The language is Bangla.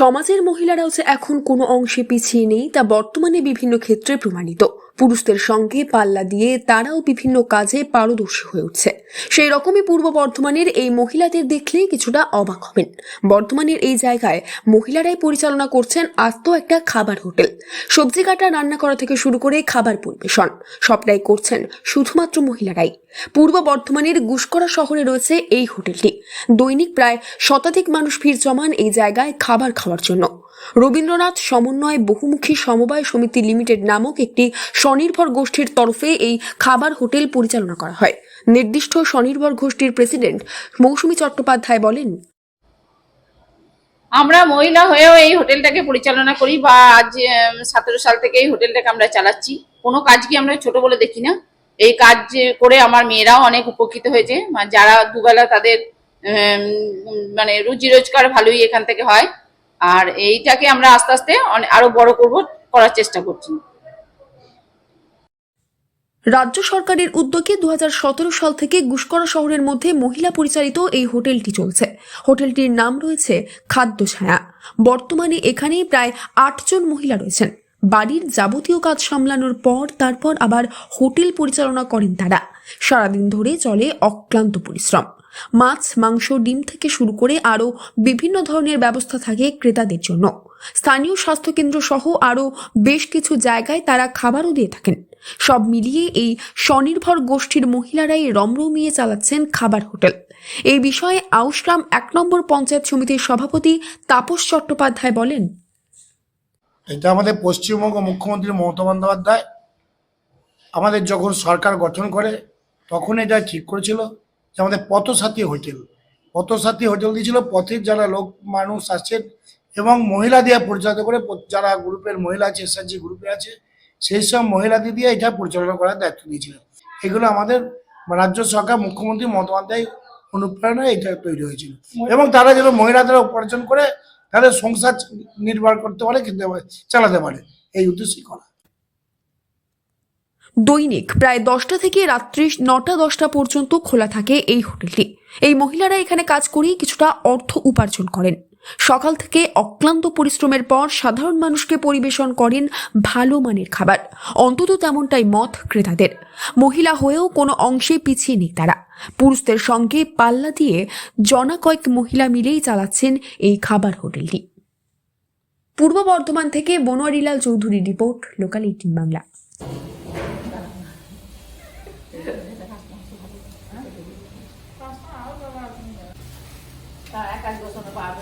সমাজের মহিলারাও যে এখন কোনো অংশে পিছিয়ে নেই তা বর্তমানে বিভিন্ন ক্ষেত্রে প্রমাণিত। পুরুষদের সঙ্গে পাল্লা দিয়ে তারাও বিভিন্ন কাজে পারদর্শী হয়ে উঠছে। সেই রকমই পূর্ব বর্ধমানের এই মহিলাদের দেখলেই কিছুটা অবাক হবেন। বর্তমানের এই জায়গায় মহিলারাই পরিচালনা করছেন আস্ত একটা খাবার হোটেল। সবজি কাটা, রান্না করা থেকে শুরু করে খাবার পরিবেশন সবটাই করছেন শুধুমাত্র মহিলারাই। পূর্ব বর্ধমানের গুসকরা শহরে রয়েছে এই হোটেলটি। দৈনিক প্রায় শতাধিক মানুষ ভিড় জমান এই জায়গায় খাবার খাওয়ার জন্য। রবীন্দ্রনাথ সমন্বয় বহুমুখী সমবায় সমিতি লিমিটেড নামক একটি স্বনির্ভর গোষ্ঠীর তরফে এই খাবার হোটেল পরিচালনা করা হয়। নির্দিষ্ট স্বনির্ভর গোষ্ঠীর প্রেসিডেন্ট মৌসুমী চট্টোপাধ্যায় বলেন, আমরা মহিলা হয়েও এই হোটেলটাকে পরিচালনা করি বা আজ 17 সাল থেকে এই হোটেলটাকে আমরা চালাচ্ছি। কোনো কাজকে আমরা ছোট বলে দেখি না। এই কাজ করে আমার মেয়েরাও অনেক উপকৃত হয়েছে, যারা দুবেলা তাদের মানে রুজি রোজগার ভালোই এখান থেকে হয়। আর এইটাকে আমরা আস্তে আস্তে আরো বড় করার চেষ্টা করছি। রাজ্য সরকারের উদ্যোগে 2017 সাল থেকে গুসকরা শহরের মধ্যে মহিলা পরিচালিত এই হোটেলটি চলছে। হোটেলটির নাম রয়েছে খাদ্য ছায়া। বর্তমানে এখানে প্রায় 8 জন মহিলা রয়েছেন। বাড়ির যাবতীয় কাজ সামলানোর পর তারপর আবার হোটেল পরিচালনা করেন তারা। সারাদিন ধরে চলে অক্লান্ত পরিশ্রম। মাছ, মাংস, ডিম থেকে শুরু করে আরও বিভিন্ন ধরনের ব্যবস্থা থাকে ক্রেতাদের জন্য। স্থানীয় স্বাস্থ্যকেন্দ্র সহ আরও বেশ কিছু জায়গায় তারা খাবারও দিয়ে থাকেন। সব মিলিয়ে এই স্বনির্ভর গোষ্ঠীর মহিলারাই রমরমিয়ে চালাচ্ছেন খাবার হোটেল। এই বিষয়ে আউশগ্রাম 1 নম্বর পঞ্চায়েত সমিতির সভাপতি তাপস চট্টোপাধ্যায় বলেন, এটা আমাদের পশ্চিমবঙ্গ মুখ্যমন্ত্রী মমতা বন্দ্যোপাধ্যায় আমাদের যখন সরকার গঠন করে তখন এটা ঠিক করেছিল যে আমাদের পথসাথী হোটেল দিয়েছিল। পথের যারা লোক মানুষ আছেন এবং মহিলা দিয়ে পরিচালিত করে, যারা গ্রুপের মহিলা আছে, এসএসজি গ্রুপে আছে, সেই সব মহিলাদের দিয়ে এটা পরিচালনা করার দায়িত্ব দিয়েছিলেন। এগুলো আমাদের রাজ্য সরকার মুখ্যমন্ত্রী মমতা বন্দ্যোপাধ্যায় অনুপ্রেরণায় এটা তৈরি হয়েছিল এবং তারা যেন মহিলাদের উপার্জন করে তাদের সংসার নির্ভর করতে পারে, কিন্তু চালাতে পারে, এই উদ্দেশ্যই করা। দৈনিক প্রায় 10টা থেকে রাত্রি 9টা-10টা পর্যন্ত খোলা থাকে এই হোটেলটি। এই মহিলারা এখানে কাজ করেই কিছুটা অর্থ উপার্জন করেন। সকাল থেকে অক্লান্ত পরিশ্রমের পর সাধারণ মানুষকে পরিবেশন করেন ভালো মানের খাবার। অন্তত তেমনটাই মত ক্রেতাদের। মহিলা হয়েও কোনো অংশে পিছিয়ে নেই তারা। পুরুষদের সঙ্গে পাল্লা দিয়ে জনা কয়েক মহিলা মিলেই চালাচ্ছেন এই খাবার হোটেলটি। পূর্ব বর্ধমান থেকে বনোয়ারিলাল চৌধুরী রিপোর্ট, লোকাল 18 বাংলা। একাশ বছর পার